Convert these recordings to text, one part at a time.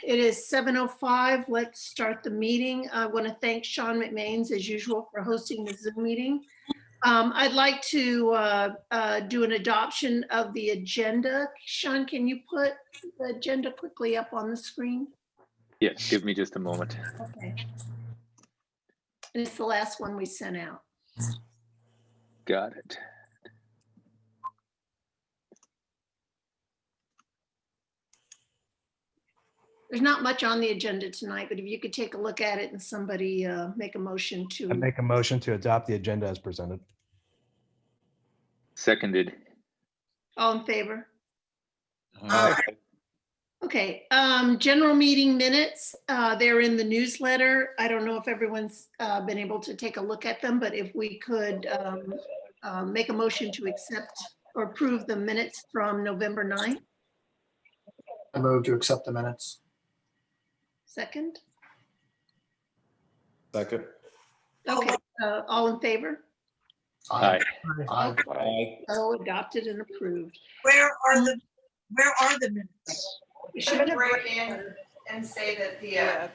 It is 7:05. Let's start the meeting. I want to thank Sean McMains, as usual, for hosting the Zoom meeting. I'd like to do an adoption of the agenda. Sean, can you put the agenda quickly up on the screen? Yes, give me just a moment. Okay. And it's the last one we sent out. Got it. There's not much on the agenda tonight, but if you could take a look at it and somebody make a motion to. I make a motion to adopt the agenda as presented. Seconded. All in favor? Aye. Okay, general meeting minutes, they're in the newsletter. I don't know if everyone's been able to take a look at them, but if we could make a motion to accept or approve the minutes from November 9th. I move to accept the minutes. Second? Second. Okay, all in favor? Aye. Aye. Aye. So adopted and approved. Where are the minutes? We I'm should gonna break in and say that the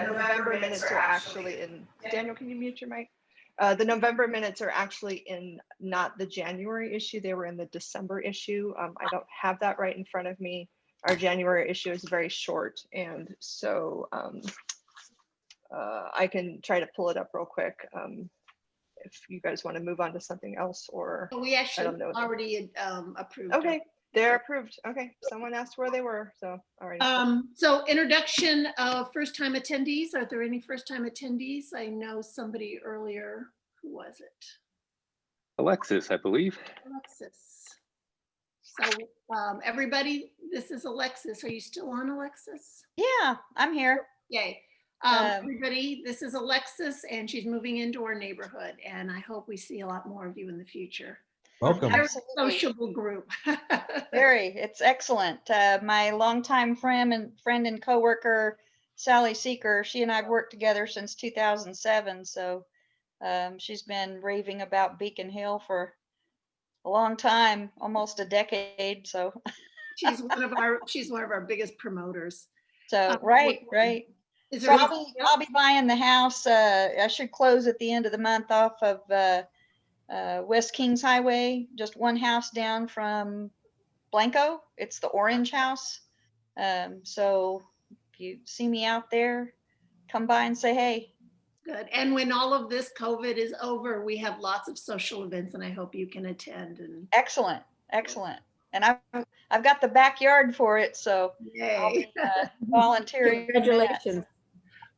November minutes are actually in. Daniel, can you mute your mic? The November minutes are actually in not the January issue. They were in the December issue. I don't have that right in front of me. Our January issue is very short, and so I can try to pull it up real quick if you guys want to move on to something else, or We I actually don't know. already approved. Okay, they're approved. Okay, someone asked where they were, so all right. So introduction of first-time attendees. Are there any first-time attendees? I know somebody earlier. Who was it? Alexis, I believe. Alexis. So everybody, this is Alexis. Are you still on, Alexis? Yeah, I'm here. Yay. Everybody, this is Alexis, and she's moving into our neighborhood, and I hope we see a lot more of you in the future. Welcome. Very Absolutely. sociable group. Very, it's excellent. My longtime friend and coworker, Sally Seeker, she and I've worked together since 2007. So she's been raving about Beacon Hill for a long time, almost a decade. So She's one of our biggest promoters. so right. Is So there I'll be buying the house. I should close at the end of the month off of West Kings Highway, just one house down from Blanco. It's the orange house. So if you see me out there, come by and say hey. Good. And when all of this COVID is over, we have lots of social events, and I hope you can attend. And Excellent. And I've got the backyard for it, so I'll yay. be volunteering. Congratulations.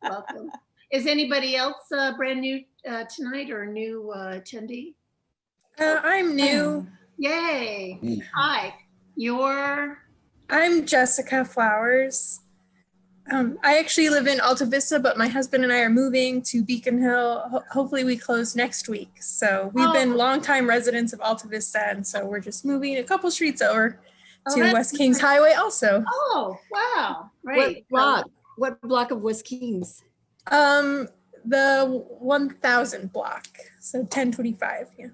Welcome. Is anybody else brand new tonight or a new attendee? I'm new. Yay. Hi. I'm Jessica Flowers. I actually live in Alta Vista, but my husband and I are moving to Beacon Hill. Hopefully we close next week. So we've been longtime residents of Alta Vista, and so we're just moving a couple streets over to that's West Kings Highway also. Oh, wow. Great. What block of West Kings? The 1000 block, so 1025. Yeah.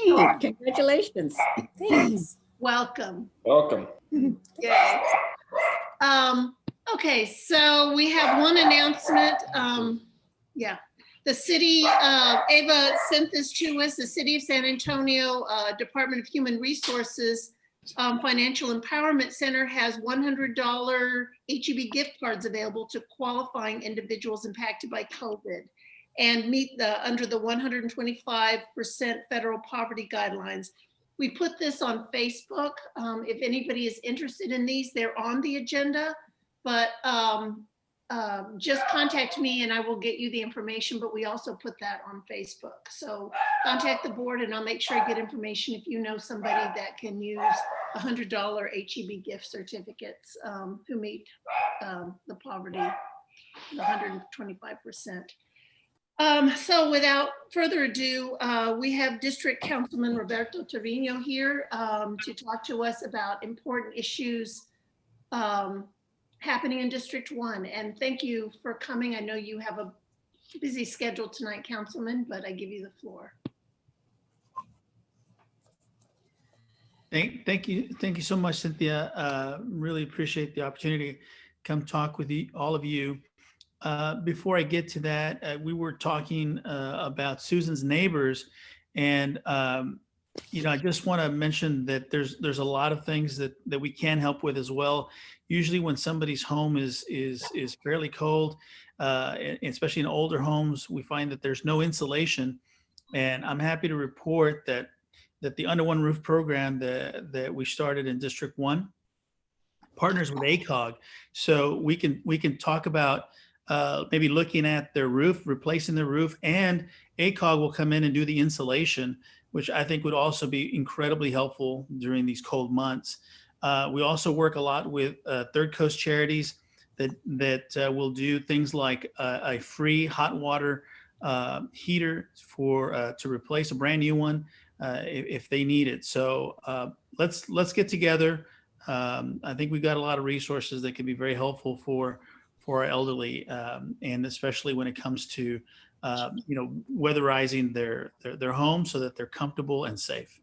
Oh, congratulations. Thanks. Welcome. Welcome. Yay. Okay, so we have one announcement. Yeah, the city, Ava sent this to us, the City of San Antonio Department of Human Resources Financial Empowerment Center has $100 HEB gift cards available to qualifying individuals impacted by COVID and meet under the 125% federal poverty guidelines. We put this on Facebook. If anybody is interested in these, they're on the agenda, but just contact me and I will get you the information, but we also put that on Facebook. So contact the board and I'll make sure I get information if you know somebody that can use $100 HEB gift certificates who meet the poverty, the 125%. So without further ado, we have District Councilman Roberto Trevino here to talk to us about important issues happening in District 1. And thank you for coming. I know you have a busy schedule tonight, Councilman, but I give you the floor. Thank you so much, Cynthia. Really appreciate the opportunity to come talk with all of you. Before I get to that, we were talking about Susan's neighbors, and I just want to mention that there's a lot of things that we can help with as well. Usually, when somebody's home is fairly cold, especially in older homes, we find that there's no insulation, and I'm happy to report that the Under One Roof program that we started in District 1 partners with ACOG. So we can talk about maybe looking at their roof, replacing their roof, and ACOG will come in and do the insulation, which I think would also be incredibly helpful during these cold months. We also work a lot with Third Coast Charities that will do things like a free hot water heater to replace a brand new one if they need it. So let's get together. I think we've got a lot of resources that can be very helpful for our elderly, and especially when it comes to weatherizing their home so that they're comfortable and safe.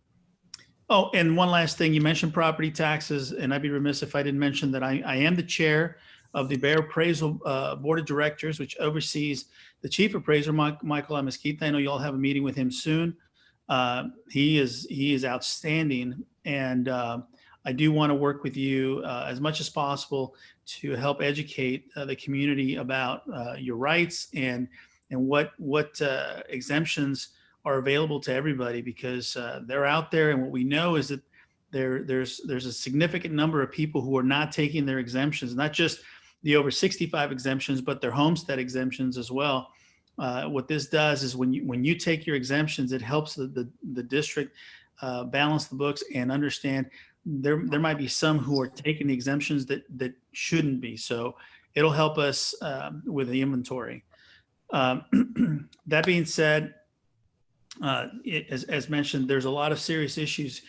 Oh, and one last thing, you mentioned property taxes, and I'd be remiss if I didn't mention that I am the chair of the Bear Appraisal Board of Directors, which oversees the chief appraiser, Michael Amesquita. I know you all have a meeting with him soon. He is outstanding, and I do want to work with you as much as possible to help educate the community about your rights and what exemptions are available to everybody, because they're out there, and what we know is that there's a significant number of people who are not taking their exemptions, not just the over 65 exemptions, but their homestead exemptions as well. What this does is when you take your exemptions, it helps the district balance the books and understand there might be some who are taking the exemptions that shouldn't be. So it'll help us with the inventory. That being said, as mentioned, there's a lot of serious issues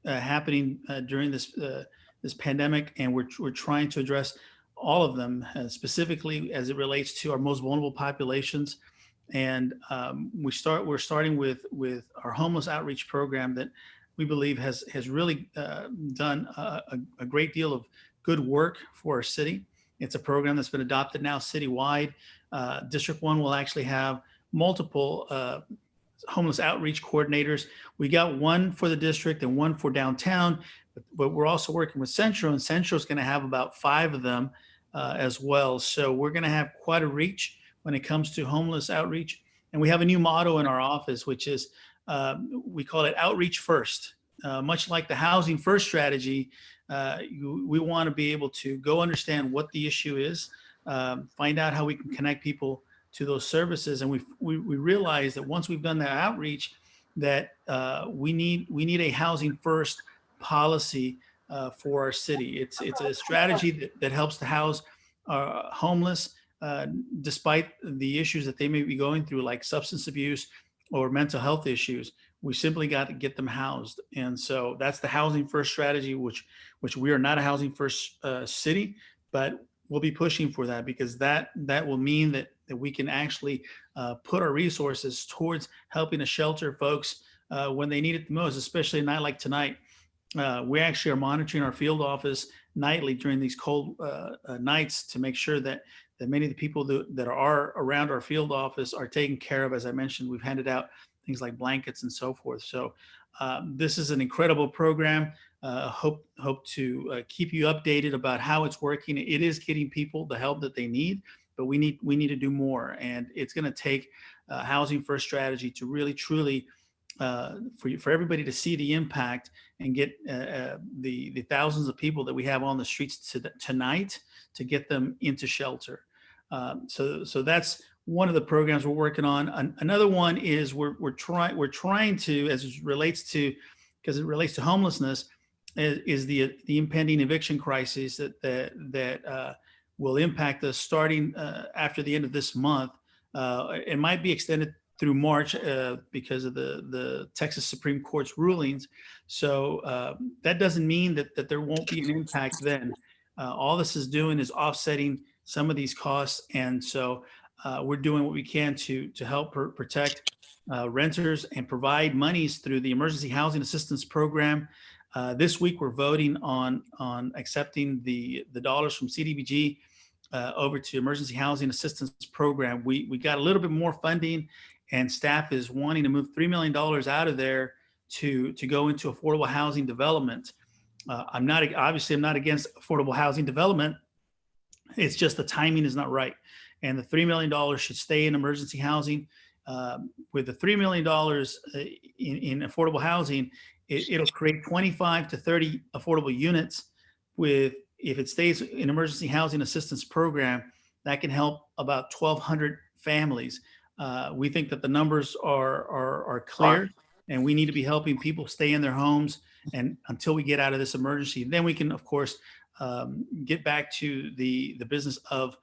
happening during this pandemic, and we're trying to address all of them, specifically as it relates to our most vulnerable populations. And we're starting with our homeless outreach program that we believe has really done a great deal of good work for our city. It's a program that's been adopted now citywide. District 1 will actually have multiple homeless outreach coordinators. We got one for the district and one for downtown, but we're also working with Central, and Central is going to have about 5 of them as well. So we're going to have quite a reach when it comes to homeless outreach. And we have a new motto in our office, which is we call it outreach first. Much like the housing first strategy, we want to be able to go understand what the issue is, find out how we can connect people to those services. And we realize that once we've done that outreach, that we need a housing first policy for our city. It's a strategy that helps to house homeless despite the issues that they may be going through, like substance abuse or mental health issues. We simply got to get them housed. And so that's the housing first strategy, which we are not a housing first city, but we'll be pushing for that, because that will mean that we can actually put our resources towards helping to shelter folks when they need it the most, especially a night like tonight. We actually are monitoring our field office nightly during these cold nights to make sure that many of the people that are around our field office are taken care of. As I mentioned, we've handed out things like blankets and so forth. So this is an incredible program. Hope to keep you updated about how it's working. It is getting people the help that they need, but we need to do more. And it's going to take a housing first strategy to really, truly, for everybody to see the impact and get the thousands of people that we have on the streets tonight to get them into shelter. So that's one of the programs we're working on. Another one is we're trying to, as it relates to homelessness, is the impending eviction crisis that will impact us starting after the end of this month. It might be extended through March because of the Texas Supreme Court's rulings. So that doesn't mean that there won't be an impact then. All this is doing is offsetting some of these costs. And so we're doing what we can to help protect renters and provide monies through the Emergency Housing Assistance Program. This week, we're voting on accepting the dollars from CDBG over to Emergency Housing Assistance Program. We got a little bit more funding, and staff is wanting to move $3 million out of there to go into affordable housing development. I'm not against affordable housing development. It's just the timing is not right. And the $3 million should stay in emergency housing. With the $3 million in affordable housing, it'll create 25 to 30 affordable units. If it stays in emergency housing assistance program, that can help about 1,200 families. We think that the numbers are clear, and we need to be helping people stay in their homes and until we get out of this emergency. Then we can, of course, get back to the business of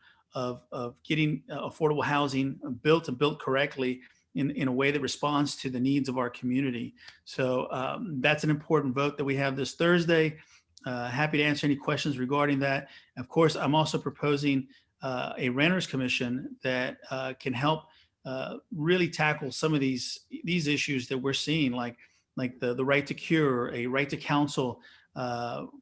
getting affordable housing built and built correctly in a way that responds to the needs of our community. So that's an important vote that we have this Thursday. Happy to answer any questions regarding that. Of course, I'm also proposing a renters commission that can help really tackle some of these issues that we're seeing, like the right to cure, a right to counsel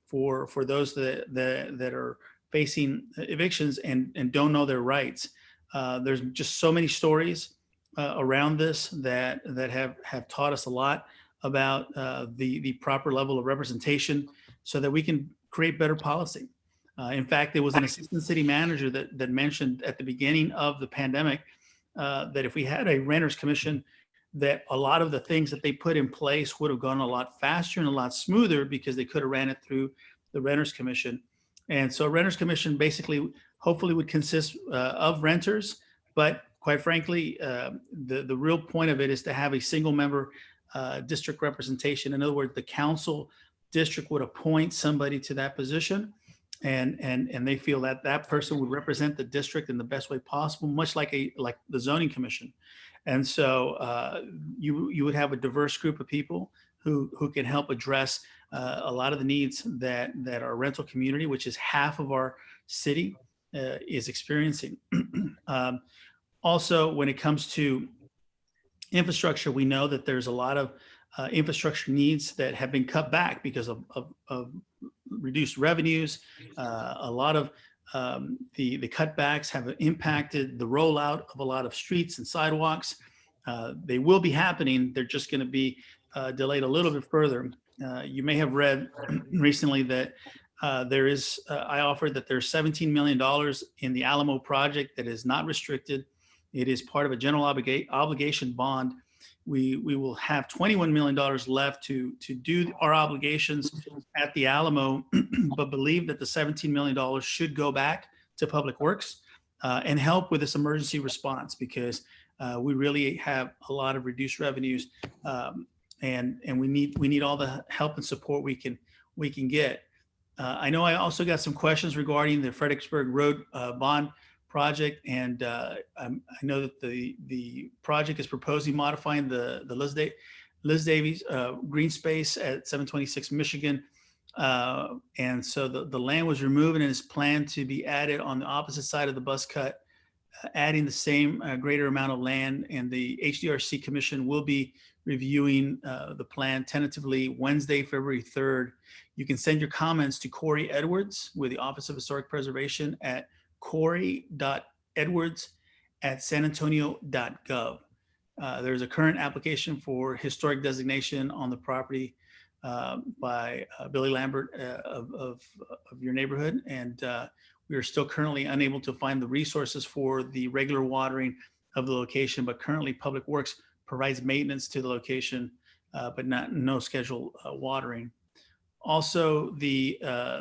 for those that are facing evictions and don't know their rights. There's just so many stories around this that have taught us a lot about the proper level of representation so that we can create better policy. In fact, there was an assistant city manager that mentioned at the beginning of the pandemic that if we had a renters commission, that a lot of the things that they put in place would have gone a lot faster and a lot smoother because they could have ran it through the renters commission. And so a renters commission basically, hopefully would consist of renters, but quite frankly, the real point of it is to have a single member district representation. In other words, the council district would appoint somebody to that position, and they feel that that person would represent the district in the best way possible, much like the zoning commission. And so you would have a diverse group of people who can help address a lot of the needs that our rental community, which is half of our city, is experiencing. Also, when it comes to infrastructure, we know that there's a lot of infrastructure needs that have been cut back because of reduced revenues. A lot of the cutbacks have impacted the rollout of a lot of streets and sidewalks. They will be happening. They're just going to be delayed a little bit further. You may have read recently that I offered that there's $17 million in the Alamo project that is not restricted. It is part of a general obligation bond. We will have $21 million left to do our obligations at the Alamo, but believe that the $17 million should go back to Public Works and help with this emergency response, because we really have a lot of reduced revenues, and we need all the help and support we can get. I know I also got some questions regarding the Fredericksburg Road bond project, and I know that the project is proposing modifying the Liz Davies green space at 726 Michigan, and so the land was removed and is planned to be added on the opposite side of the bus cut, adding the same greater amount of land. And the HDRC Commission will be reviewing the plan tentatively Wednesday, February 3rd. You can send your comments to Corey Edwards with the Office of Historic Preservation at corey.edwards@sanantonio.gov. There's a current application for historic designation on the property by Billy Lambert of your neighborhood. And we are still currently unable to find the resources for the regular watering of the location, but currently Public Works provides maintenance to the location, but no scheduled watering. Also, the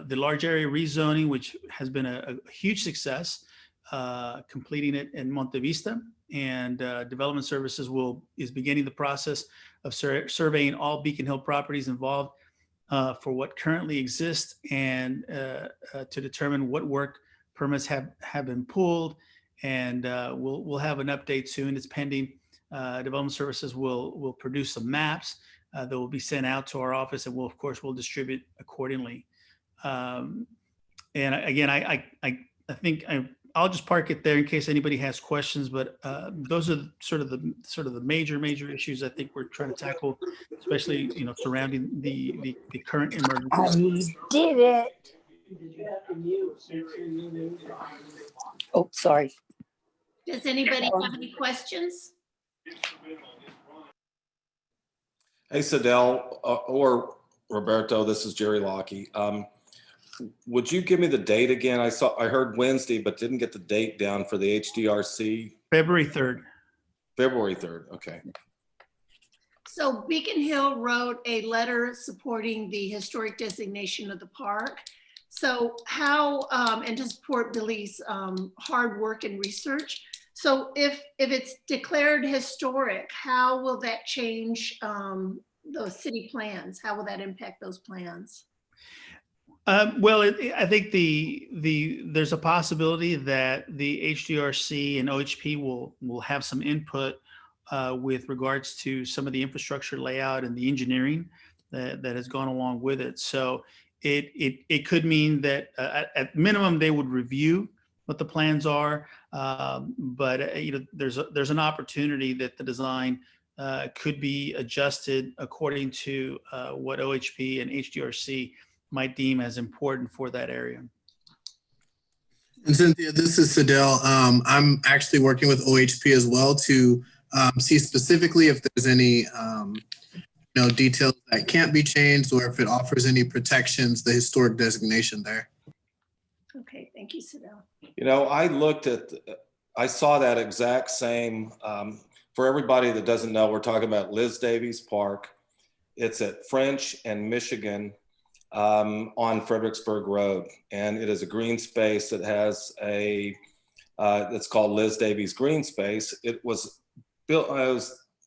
large area rezoning, which has been a huge success, completing it in Monte Vista, and Development Services is beginning the process of surveying all Beacon Hill properties involved for what currently exists, and to determine what work permits have been pulled. And we'll have an update soon. It's pending. Development Services will produce some maps that will be sent out to our office, and we'll distribute accordingly. And again, I think I'll just park it there in case anybody has questions, but those are sort of the major issues I think we're trying to tackle, especially, surrounding the current emergency. I did it. Oh, sorry. Does anybody have any questions? Hey, Sadell, or Roberto, this is Jerry Lockey. Would you give me the date again? I heard Wednesday, but didn't get the date down for the HDRC. February 3rd. February 3rd, okay. So Beacon Hill wrote a letter supporting the historic designation of the park. So how, and to support Billy's hard work and research. So if it's declared historic, how will that change those city plans? How will that impact those plans? Well, I think there's a possibility that the HDRC and OHP will have some input with regards to some of the infrastructure layout and the engineering that has gone along with it. So it could mean that at minimum they would review what the plans are, but there's an opportunity that the design could be adjusted according to what OHP and HDRC might deem as important for that area. And Cynthia, this is Sadell. I'm actually working with OHP as well to see specifically if there's any details that can't be changed or if it offers any protections, the historic designation there. Okay, thank you, Sadell. I saw that exact same, for everybody that doesn't know, we're talking about Liz Davies Park. It's at French and Michigan on Fredericksburg Road. And it is a green space that has it's called Liz Davies Green Space. It was built,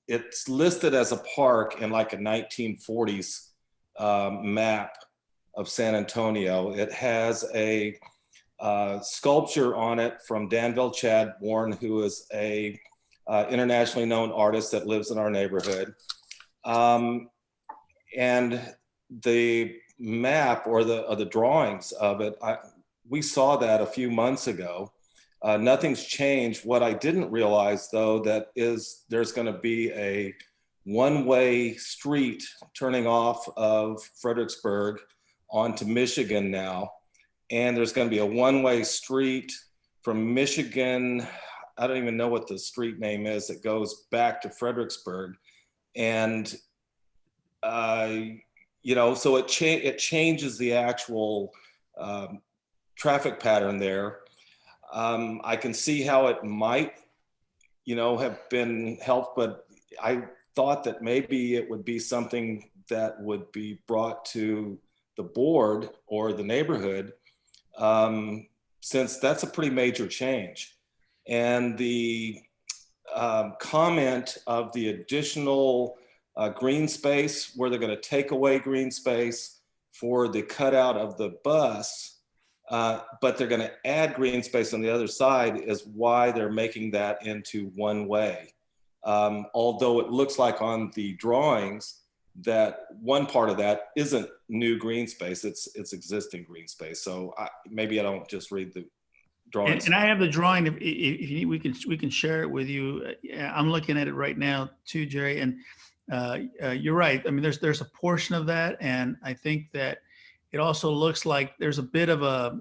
it's listed as a park in like a 1940s map of San Antonio. It has a sculpture on it from Danville Chadbourne, who is a internationally known artist that lives in our neighborhood. And the map or the drawings of it, we saw that a few months ago. Nothing's changed. What I didn't realize though, that is there's gonna be a one-way street turning off of Fredericksburg onto Michigan now. And there's gonna be a one-way street from Michigan, I don't even know what the street name is, that goes back to Fredericksburg. And so it changes the actual traffic pattern there. I can see how it might, have been helped, but I thought that maybe it would be something that would be brought to the board or the neighborhood, since that's a pretty major change. And the comment of the additional green space, where they're going to take away green space for the cutout of the bus, but they're going to add green space on the other side, is why they're making that into one way. Although it looks like on the drawings that one part of that isn't new green space, it's existing green space. So maybe I don't just read the drawings. And I have the drawing. If you need, we can share it with you. I'm looking at it right now too, Jerry. And you're right. I mean, there's a portion of that, and I think that it also looks like there's a bit of a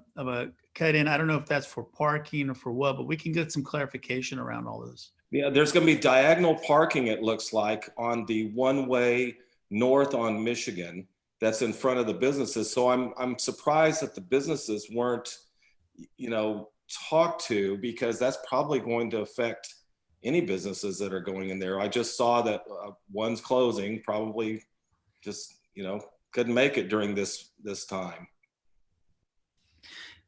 cut in. I don't know if that's for parking or for what, but we can get some clarification around all this. Yeah, there's going to be diagonal parking, it looks like, on the one-way north on Michigan that's in front of the businesses. So I'm surprised that the businesses weren't, talked to, because that's probably going to affect any businesses that are going in there. I just saw that one's closing, probably just, couldn't make it during this time.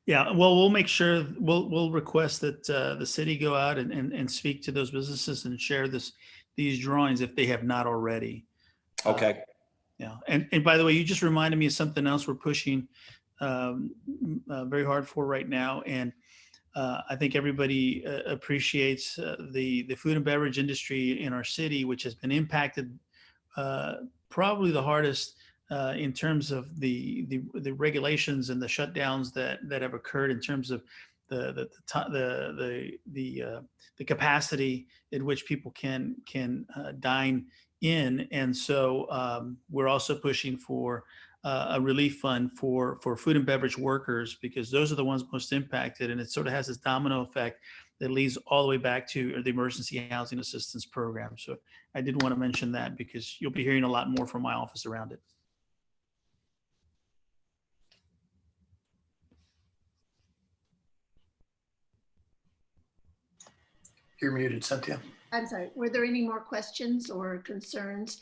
Yeah, well, we'll make sure, we'll request that the city go out and speak to those businesses and share these drawings if they have not already. Okay. Yeah, and by the way, you just reminded me of something else we're pushing very hard for right now. And I think everybody appreciates the food and beverage industry in our city, which has been impacted probably the hardest in terms of the regulations and the shutdowns that have occurred in terms of the capacity in which people can dine in. And so we're also pushing for a relief fund for food and beverage workers, because those are the ones most impacted. And it sort of has this domino effect that leads all the way back to the emergency housing assistance program. So I did want to mention that because you'll be hearing a lot more from my office around it. You're muted, Cynthia. I'm sorry, were there any more questions or concerns?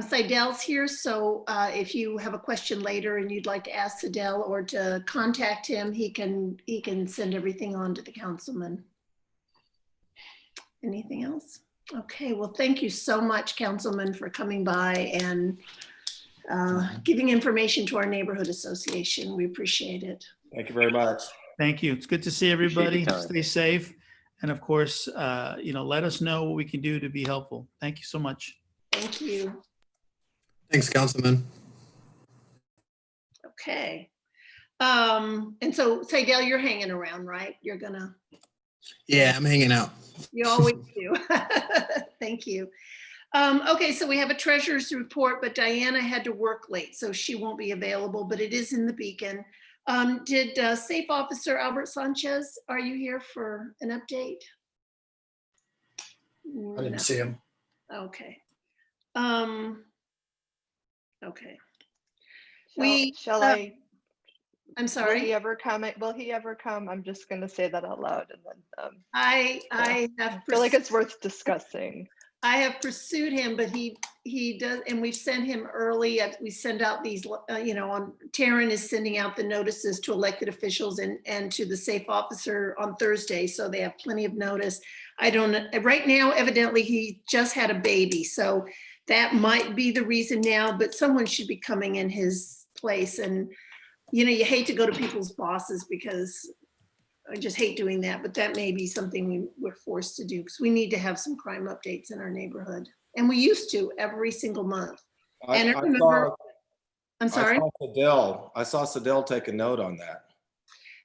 Seidel's here, so if you have a question later and you'd like to ask Seidel or to contact him, he can send everything on to the councilman. Anything else? Okay, well, thank you so much, Councilman, for coming by and giving information to our neighborhood association. We appreciate it. Thank you very much. Thank you. It's good to see everybody. Appreciate your time. Stay safe. And of course, let us know what we can do to be helpful. Thank you so much. Thank you. Thanks, Councilman. Okay. And so Seidel, you're hanging around, right? You're gonna. Yeah, I'm hanging out. You always do. Thank you. Okay, so we have a treasurer's report, but Diana had to work late, so she won't be available, but it is in the Beacon. Did Safe Officer Albert Sanchez, are you here for an update? I didn't see him. Okay. Okay. Shall I? I'm sorry. Will he ever come? Will he ever come? I'm just going to say that out loud, and then I feel like it's worth discussing. I have pursued him, but he does, and we've sent him early. We send out these, Taryn is sending out the notices to elected officials and to the safe officer on Thursday, so they have plenty of notice. I don't know, right now, evidently he just had a baby, so that might be the reason now, but someone should be coming in his place. And, you hate to go to people's bosses because I just hate doing that, but that may be something we're forced to do because we need to have some crime updates in our neighborhood. And we used to every single month. And I remember, I'm sorry? I saw Seidel take a note on that.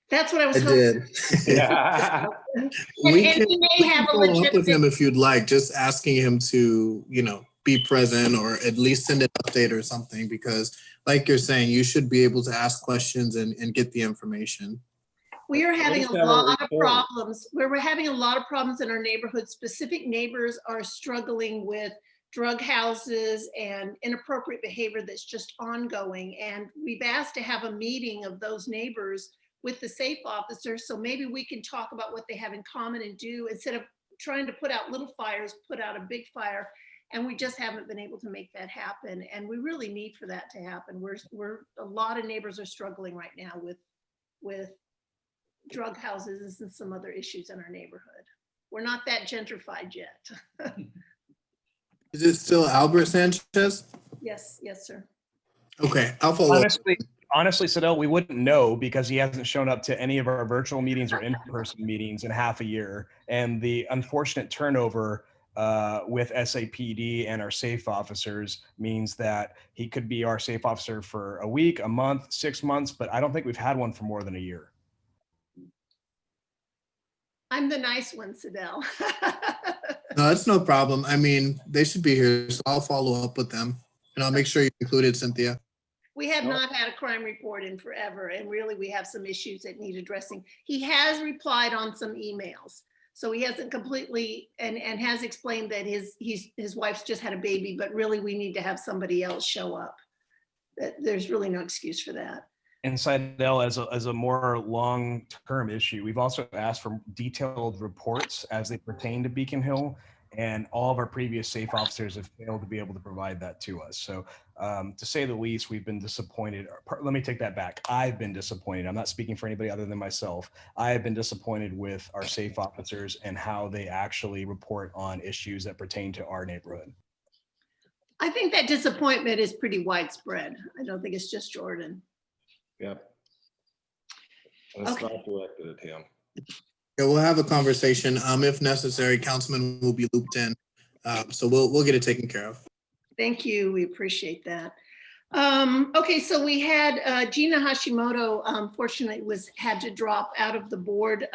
That's what I was I hoping. did. Yeah. We and can he may have a follow up with legitimate. him if you'd like, just asking him to, be present or at least send an update or something, because like you're saying, you should be able to ask questions and get the information. We are having a What is that lot of report? problems. We're having a lot of problems in our neighborhood. Specific neighbors are struggling with drug houses and inappropriate behavior that's just ongoing. And we've asked to have a meeting of those neighbors with the safe officer. So maybe we can talk about what they have in common and do, instead of trying to put out little fires, put out a big fire. And we just haven't been able to make that happen. And we really need for that to happen. A lot of neighbors are struggling right now with drug houses and some other issues in our neighborhood. We're not that gentrified yet. Is it still Albert Sanchez? Yes, sir. Okay, I'll follow up. Honestly, Seidel, we wouldn't know because he hasn't shown up to any of our virtual meetings or in-person meetings in half a year. And the unfortunate turnover with SAPD and our safe officers means that he could be our safe officer for a week, a month, 6 months, but I don't think we've had one for more than a year. I'm the nice one, Seidel. No, that's no problem. I mean, they should be here, so I'll follow up with them and I'll make sure you included Cynthia. We have not had a crime report in forever, and really we have some issues that need addressing. He has replied on some emails. So he hasn't completely, and has explained that his wife's just had a baby, but really we need to have somebody else show up. There's really no excuse for that. And Seidel, as a more long-term issue, we've also asked for detailed reports as they pertain to Beacon Hill, and all of our previous safe officers have failed to be able to provide that to us. So to say the least, we've been disappointed. Let me take that back. I've been disappointed. I'm not speaking for anybody other than myself. I have been disappointed with our safe officers and how they actually report on issues that pertain to our neighborhood. I think that disappointment is pretty widespread. I don't think it's just Jordan. Yep. And it's Okay. not directed at him. Yeah, we'll have a conversation. If necessary, Councilman will be looped in. So we'll get it taken care of. Thank you. We appreciate that. Okay, so we had Gina Hashimoto, unfortunately, had to drop out of the board.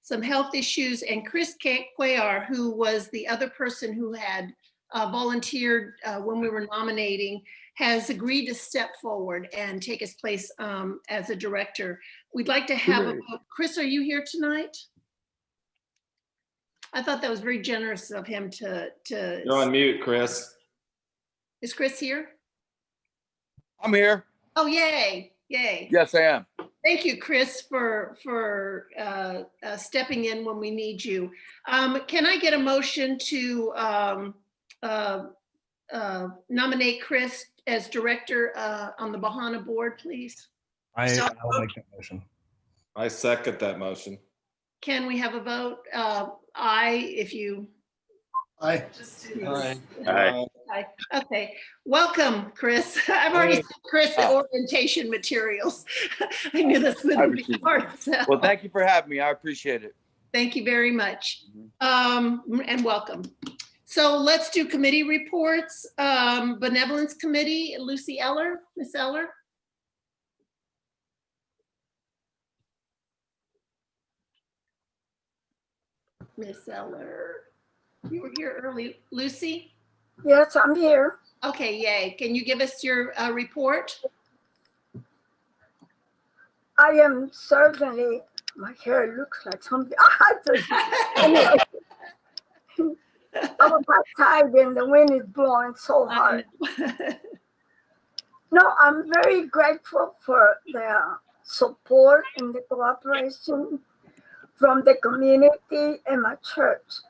Some health issues, and Chris Cuellar, who was the other person who had volunteered when we were nominating, has agreed to step forward and take his place as a director. We'd like to have a vote. Chris, are you here tonight? I thought that was very generous of him to. You're on mute, Chris. Is Chris here? I'm here. Oh, yay, yay. Yes, I am. Thank you, Chris, for stepping in when we need you. Can I get a motion to nominate Chris as director on the BHANA board, please? I'll make that motion. I second that motion. Can we have a vote? Aye, if you. Aye. Aye. Aye. Okay, welcome, Chris. I've already sent Chris the orientation materials. I knew this would be hard. So. Well, thank you for having me. I appreciate it. Thank you very much. And welcome. So let's do committee reports. Benevolence Committee, Lucy Eller, Miss Eller. Miss Eller, you were here early. Lucy? Yes, I'm here. Okay, yay. Can you give us your report? I am certainly, my hair looks like something. Anyway, I was outside and the wind is blowing so hard. No, I'm very grateful for the support and the cooperation from the community and my church,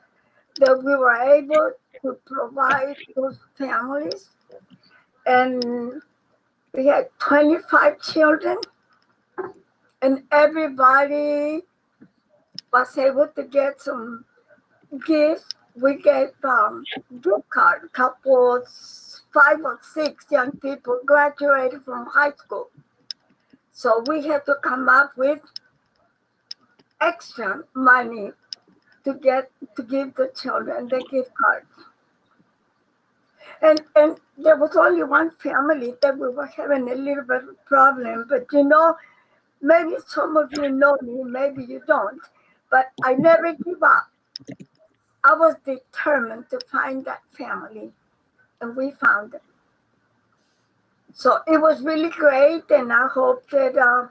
that we were able to provide those families. And we had 25 children, and everybody was able to get some gifts. We gave gift card, couples, 5 or 6 young people graduated from high school. So we had to come up with extra money to give the children the gift cards. And there was only one family that we were having a little bit of problem, but you know, maybe some of you know me, maybe you don't, but I never give up. I was determined to find that family, and we found it. So it was really great, and I hope that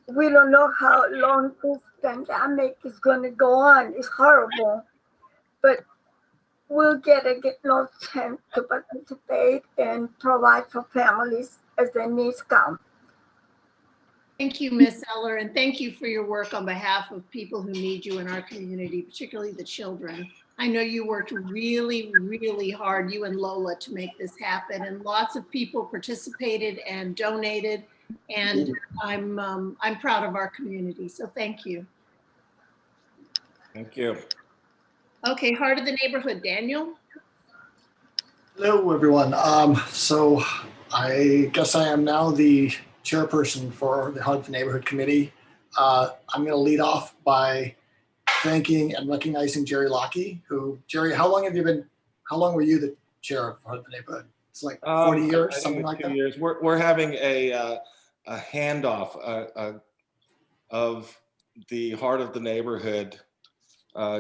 we don't know how long this pandemic is going to go on. It's horrible, but we'll get no chance to participate and provide for families as their needs come. Thank you, Miss Eller, and thank you for your work on behalf of people who need you in our community, particularly the children. I know you worked really, really hard, you and Lola, to make this happen, and lots of people participated and donated, and I'm proud of our community, so thank you. Thank you. Okay, Heart of the Neighborhood, Daniel. Hello, everyone. So I guess I am now the chairperson for the Heart of the Neighborhood Committee. I'm going to lead off by thanking and recognizing Jerry Lockey, who, Jerry, how long were you the chair of Heart of the Neighborhood? It's like 40 years, something like that? 2 years. We're having a handoff of the Heart of the Neighborhood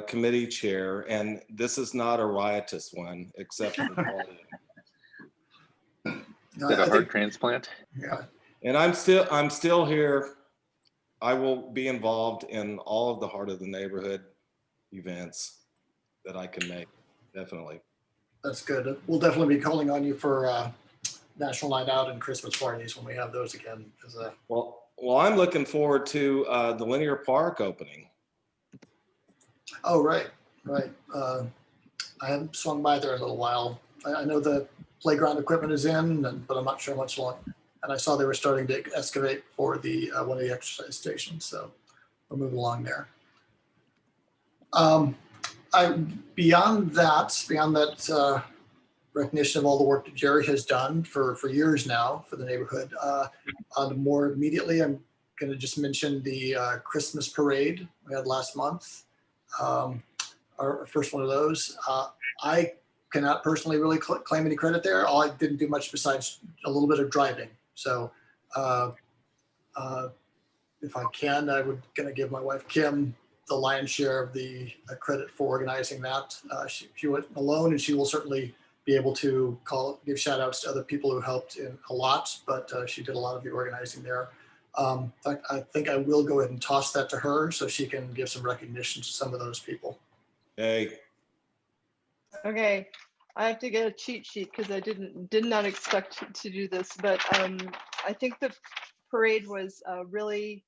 committee chair, and this is not a riotous one, except for the volume. Is that a heart transplant? Yeah. And I'm still here. I will be involved in all of the Heart of the Neighborhood events that I can make, definitely. That's good. We'll definitely be calling on you for National Night Out and Christmas parties when we have those again. Well, I'm looking forward to the Linear Park opening. Oh, right. I haven't swung by there in a little while. I know the playground equipment is in, but I'm not sure much longer. And I saw they were starting to excavate for the one of the exercise stations, so we're moving along there. Beyond that recognition of all the work that Jerry has done for years now for the neighborhood, more immediately, I'm going to just mention the Christmas parade we had last month. Our first one of those. I cannot personally really claim any credit there. I didn't do much besides a little bit of driving. So if I can, I would gonna give my wife Kim the lion's share of the credit for organizing that. She went alone, and she will certainly be able to give shout outs to other people who helped in a lot, but she did a lot of the organizing there. In fact, I think I will go ahead and toss that to her so she can give some recognition to some of those people. Hey, Okay, I have to get a cheat sheet because I did not expect to do this, but I think the parade was really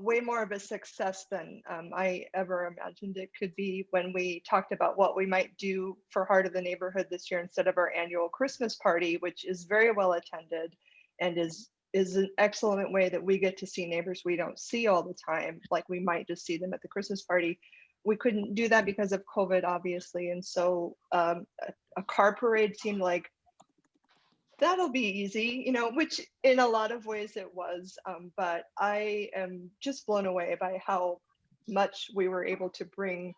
way more of a success than I ever imagined it could be when we talked about what we might do for Heart of the Neighborhood this year instead of our annual Christmas party, which is very well attended and is an excellent way that we get to see neighbors we don't see all the time, like we might just see them at the Christmas party. We couldn't do that because of COVID, obviously, and so a car parade seemed like that'll be easy, you know, which in a lot of ways it was, but I am just blown away by how much we were able to bring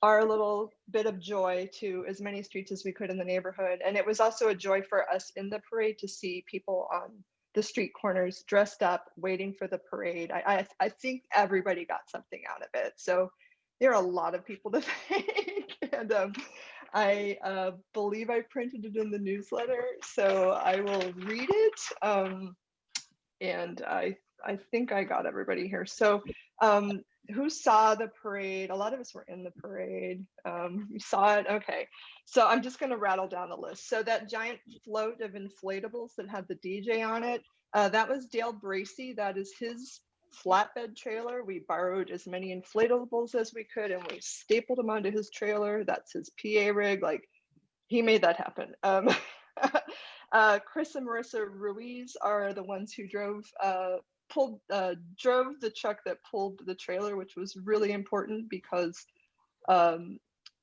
our little bit of joy to as many streets as we could in the neighborhood. And it was also a joy for us in the parade to see people on the street corners dressed up, waiting for the parade. I think everybody got something out of it. So there are a lot of people to thank. And I believe I printed it in the newsletter, so I will read it. And I think I got everybody here. So who saw the parade? A lot of us were in the parade. You saw it? Okay. So I'm just going to rattle down the list. So that giant float of inflatables that had the DJ on it, that was Dale Bracey. That is his flatbed trailer. We borrowed as many inflatables as we could and we stapled them onto his trailer. That's his PA rig. Like, he made that happen. Chris and Marissa Ruiz are the ones who drove the truck that pulled the trailer, which was really important because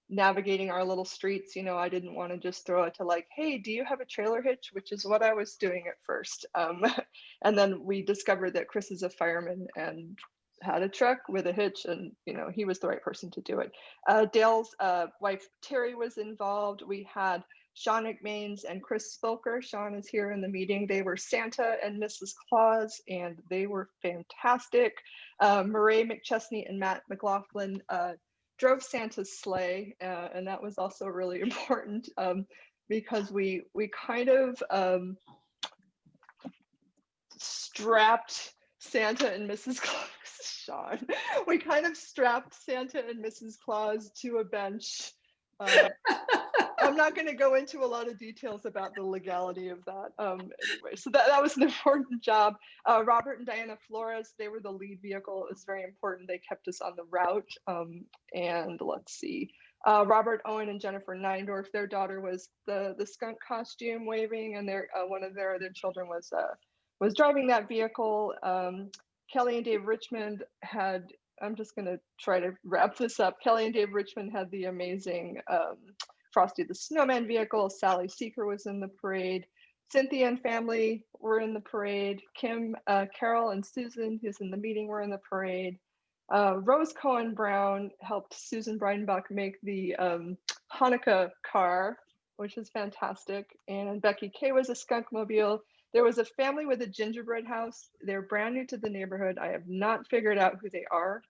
navigating our little streets, you know, I didn't want to just throw it to like, hey, do you have a trailer hitch? Which is what I was doing at first. And then we discovered that Chris is a fireman and had a truck with a hitch, and you know, he was the right person to do it. Dale's wife Terry was involved. We had Sean McMains and Chris Spilker. Sean is here in the meeting. They were Santa and Mrs. Claus, and they were fantastic. Murray McChesney and Matt McLaughlin drove Santa's sleigh, and that was also really important because we kind of strapped Santa and Mrs. Claus, Sean. We kind of strapped Santa and Mrs. Claus to a bench. I'm not going to go into a lot of details about the legality of that. Anyway, so that was an important job. Robert and Diana Flores, they were the lead vehicle. It was very important. They kept us on the route. And let's see, Robert Owen and Jennifer Neindorf, their daughter was the skunk costume waving, and one of their other children was driving that vehicle. Kelly and Dave Richmond had, I'm just going to try to wrap this up. Kelly and Dave Richmond had the amazing Frosty the Snowman vehicle. Sally Seeker was in the parade. Cynthia and family were in the parade. Kim, Carol, and Susan, who's in the meeting, were in the parade. Rose Cohen Brown helped Susan Breidenbach make the Hanukkah car, which is fantastic. And Becky Kay was a skunk mobile. There was a family with a gingerbread house. They're brand new to the neighborhood. I have not figured out who they are.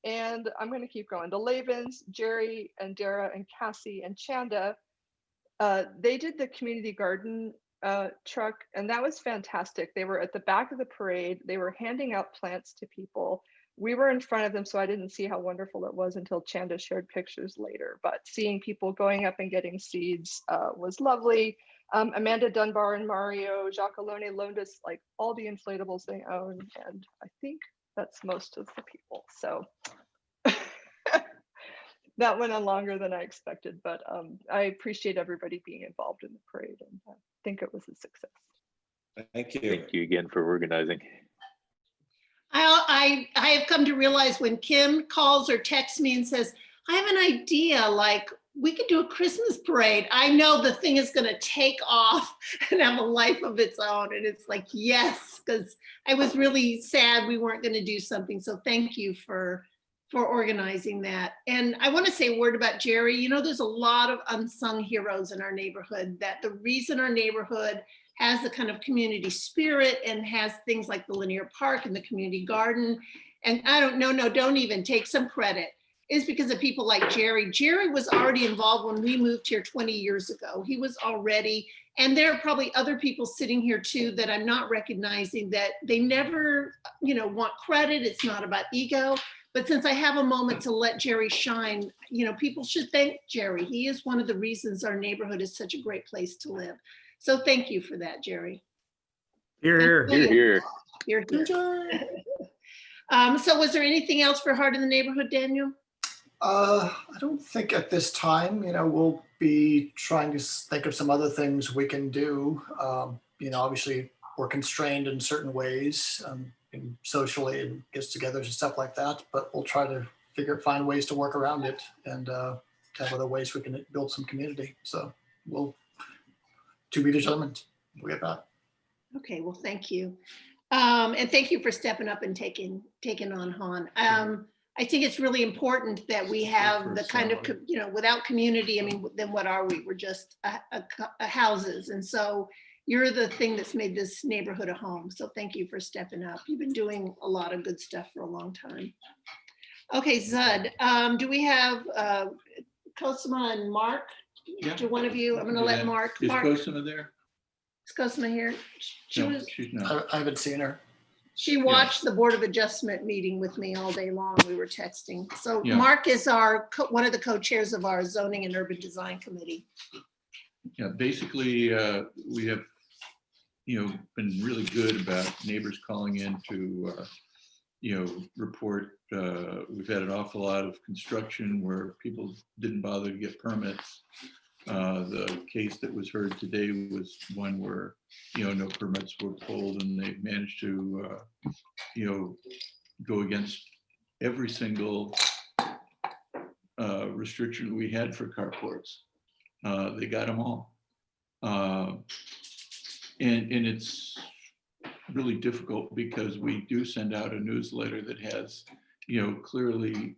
And I'm going to keep going. The Lavins, Jerry and Dara and Cassie and Chanda, they did the community garden truck, and that was fantastic. They were at the back of the parade. They were handing out plants to people. We were in front of them, so I didn't see how wonderful it was until Chanda shared pictures later. But seeing people going up and getting seeds was lovely. Amanda Dunbar and Mario Giacalone loaned us like all the inflatables they own, and I think that's most of the people. So that went on longer than I expected, but I appreciate everybody being involved in the parade, and I think it was a success. thank you. Thank you again for organizing. I have come to realize when Kim calls or texts me and says, I have an idea, like we could do a Christmas parade, I know the thing is going to take off and have a life of its own. And it's like, yes, because I was really sad we weren't going to do something. So thank you for for organizing that. And I want to say a word about Jerry. You know, there's a lot of unsung heroes in our neighborhood, that the reason our neighborhood has the kind of community spirit and has things like the linear park and the community garden. And I don't know, no, don't even take some credit, is because of people like Jerry. Jerry was already involved when we moved here 20 years ago. He was already, and there are probably other people sitting here too that I'm not recognizing, that they never, you know, want credit. It's not about ego. But since I have a moment to let Jerry shine, you know, people should thank Jerry. He is one of the reasons our neighborhood is such a great place to live. So thank you for that, Jerry. Here, Here, here. You're here. So was there anything else for Heart in the Neighborhood, Daniel? I don't think at this time, you know, we'll be trying to think of some other things we can do. You know, obviously we're constrained in certain ways, and socially and gets-togethers and stuff like that, but we'll try to find ways to work around it and have other ways we can build some community. So we'll, to be determined. We'll get that. Okay, well, thank you. And thank you for stepping up and taking on Han. I think it's really important that we have the kind of, you know, without community, I mean, then what are we? We're just a houses. And so you're the thing that's made this neighborhood a home. So thank you for stepping up. You've been doing a lot of good stuff for a long time. Okay, Zud, do we have Cosima and Mark? Yeah. Do one of you? I'm gonna let Mark. Is Mark, Cosima there? is Cosima here? No, she's not. I haven't seen her. She watched the Board of Adjustment meeting with me all day long. We were texting. So Yeah. Mark is one of the co-chairs of our Zoning and Urban Design Committee. Yeah, basically, we have, you know, been really good about neighbors calling in to, you know, report. We've had an awful lot of construction where people didn't bother to get permits. The case that was heard today was one where, you know, no permits were pulled, and they managed to, you know, go against every single restriction we had for carports. They got them all. And it's really difficult because we do send out a newsletter that has, you know, clearly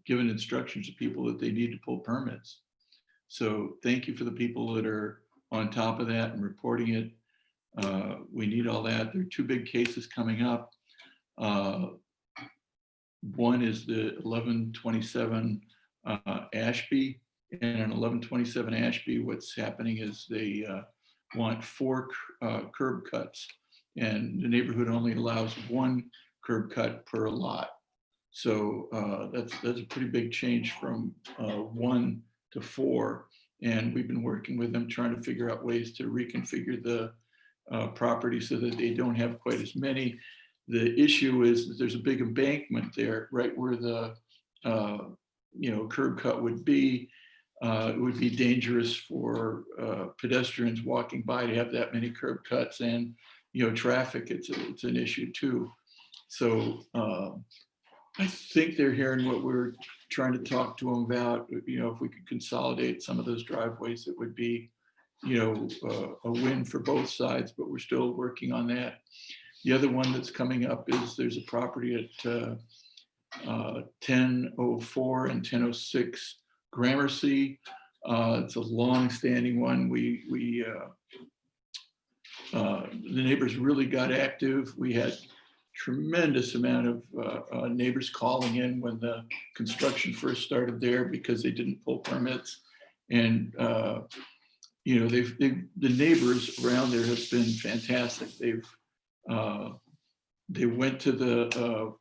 given instructions to people that they need to pull permits. So thank you for the people that are on top of that and reporting it. We need all that. There are two big cases coming up. One is the 1127 Ashby, and on 1127 Ashby, what's happening is they want 4 curb cuts, and the neighborhood only allows 1 curb cut per lot. So that's a pretty big change from 1 to 4. And we've been working with them trying to figure out ways to reconfigure the property so that they don't have quite as many. The issue is that there's a big embankment there, right where the you know, curb cut would be. It would be dangerous for pedestrians walking by to have that many curb cuts, and, you know, traffic, it's an issue too. So I think they're hearing what we're trying to talk to them about. You know, if we could consolidate some of those driveways, it would be, you know, a win for both sides, but we're still working on that. The other one that's coming up is there's a property at 1004 and 1006 Gramercy. It's a long-standing one. The neighbors really got active. We had tremendous amount of neighbors calling in when the construction first started there because they didn't pull permits. And you know, the neighbors around there have been fantastic. They went to the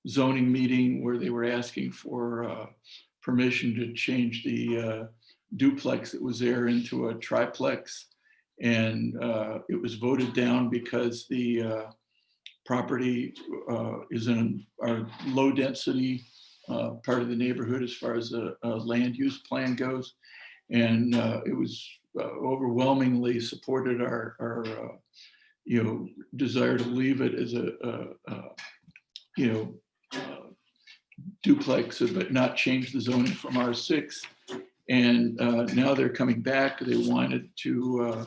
zoning meeting where they were asking for permission to change the duplex that was there into a triplex, and it was voted down because the property is in a low density part of the neighborhood as far as a land use plan goes. And it was overwhelmingly supported our you know, desire to leave it as a you know, duplex, but not change the zoning from R6. And now they're coming back. They wanted to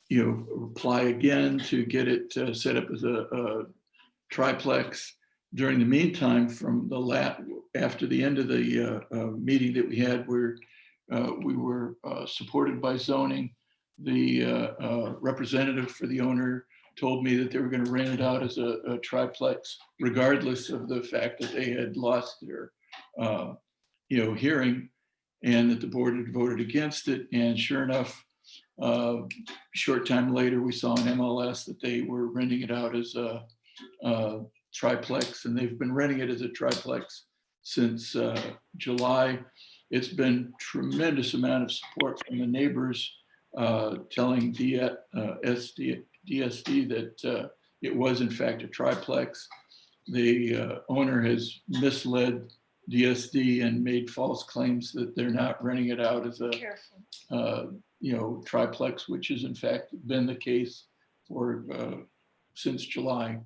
you know, apply again to get it set up as a triplex. during the meantime, from after the end of the meeting that we had, where we were supported by zoning, the representative for the owner told me that they were going to rent it out as a triplex, regardless of the fact that they had lost their hearing, and that the board had voted against it. And sure enough, short time later, we saw in MLS that they were renting it out as a triplex, and they've been renting it as a triplex since July. It's been tremendous amount of support from the neighbors, telling DSD that it was in fact a triplex. The owner has misled DSD and made false claims that they're not renting it out as a triplex, which has in fact been the case for since July.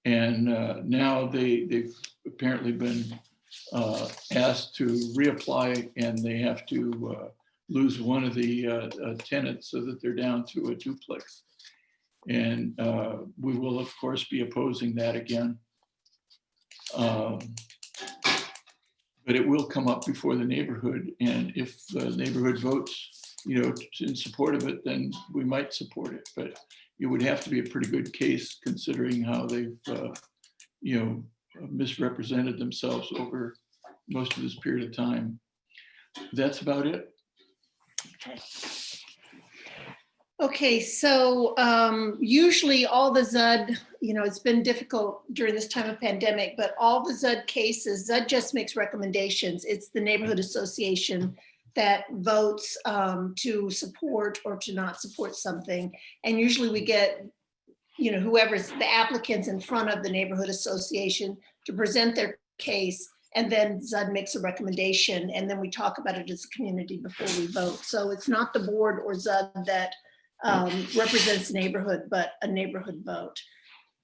And now they've apparently been asked to reapply, and they have to lose one of the tenants so that they're down to a duplex. And we will, of course, be opposing that again. But it will come up before the neighborhood. And if the neighborhood votes, in support of it, then we might support it. But it would have to be a pretty good case, considering how they've, misrepresented themselves over most of this period of time. That's about it. Okay, so usually all the ZUD, it's been difficult during this time of pandemic, but all the ZUD cases, ZUD just makes recommendations. It's the neighborhood association that votes to support or to not support something. And usually we get, whoever's the applicants in front of the neighborhood association to present their case, and then ZUD makes a recommendation, and then we talk about it as a community before we vote. So it's not the board or ZUD that represents the neighborhood, but a neighborhood vote.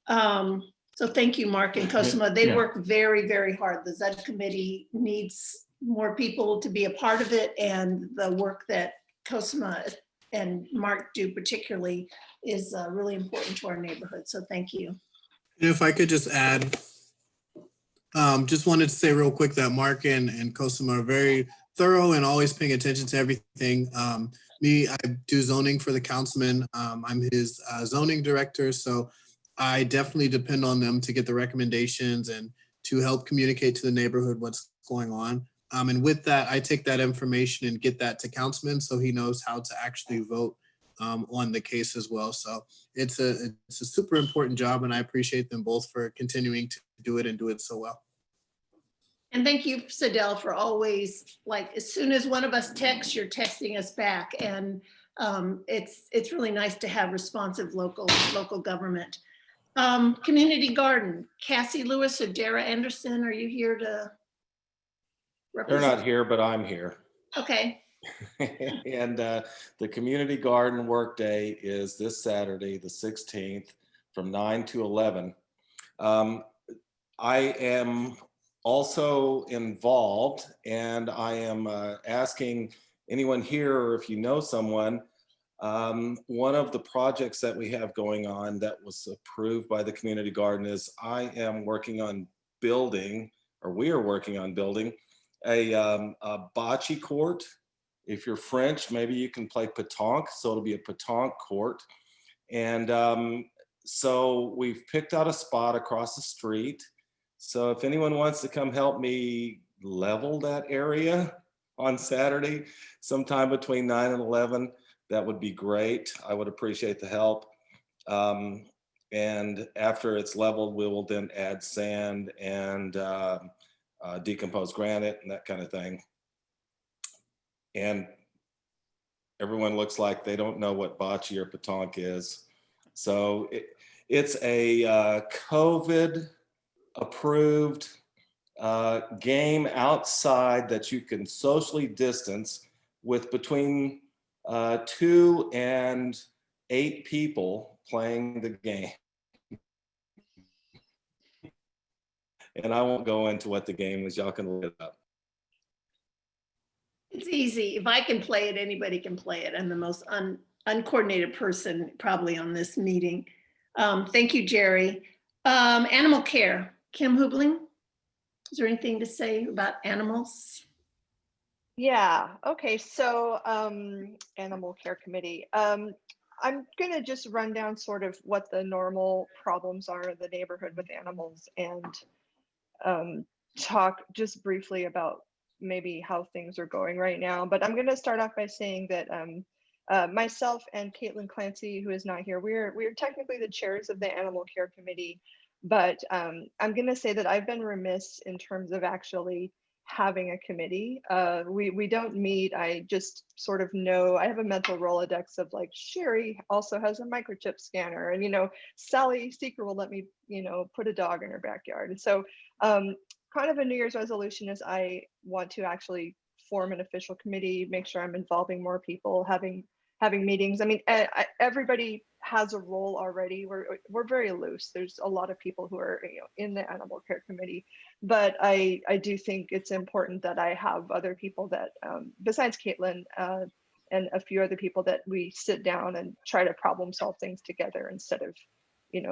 So thank you, Mark and Cosimo. They work very, very hard. The ZUD committee needs more people to be a part of it, and the work that Cosimo and Mark do particularly is really important to our neighborhood. So thank you. And if I could just add, just wanted to say real quick that Mark and Cosimo are very thorough and always paying attention to everything. I do zoning for the councilman. I'm his zoning director, so I definitely depend on them to get the recommendations and to help communicate to the neighborhood what's going on. And with that, I take that information and get that to councilman so he knows how to actually vote on the case as well. So it's a super important job, and I appreciate them both for continuing to do it and do it so well. And thank you, Sadell, for always, like, as soon as one of us texts, you're texting us back. And it's really nice to have responsive local government. Community garden, Cassie Lewis or Dara Anderson, are you here to represent? They're not here, but I'm here. Okay. And the community garden workday is this Saturday, the 16th, from 9 to 11. I am also involved, and I am asking anyone here, or if you know someone, one of the projects that we have going on that was approved by the community garden is I am working on building, or we are working on building a bocce court. If you're French, maybe you can play pétanque, so it'll be a pétanque court. And so we've picked out a spot across the street. So if anyone wants to come help me level that area on Saturday, sometime between 9 and 11, that would be great. I would appreciate the help. And after it's leveled, we will then add sand and decomposed granite and that kind of thing. And everyone looks like they don't know what bocce or pétanque is. So it's a COVID approved game outside that you can socially distance with between 2 and 8 people playing the game. And I won't go into what the game is. Y'all can look it up. It's easy. If I can play it, anybody can play it. I'm the most uncoordinated person probably on this meeting. Thank you, Jerry. Animal care. Kim Hubling, is there anything to say about animals? Yeah, okay, so Animal Care Committee. I'm gonna just run down sort of what the normal problems are in the neighborhood with animals and talk just briefly about maybe how things are going right now. But I'm gonna start off by saying that myself and Caitlin Clancy, who is not here, we're technically the chairs of the Animal Care Committee, but I'm gonna say that I've been remiss in terms of actually having a committee. We don't meet. I just sort of know, I have a mental Rolodex of like, Sherry also has a microchip scanner, and Sally Seeker will let me put a dog in her backyard. And so kind of a New Year's resolution is I want to actually form an official committee, make sure I'm involving more people, having meetings. I mean, everybody has a role already. We're very loose. There's a lot of people who are in the Animal Care Committee, but I do think it's important that I have other people that besides Caitlin and a few other people that we sit down and try to problem solve things together instead of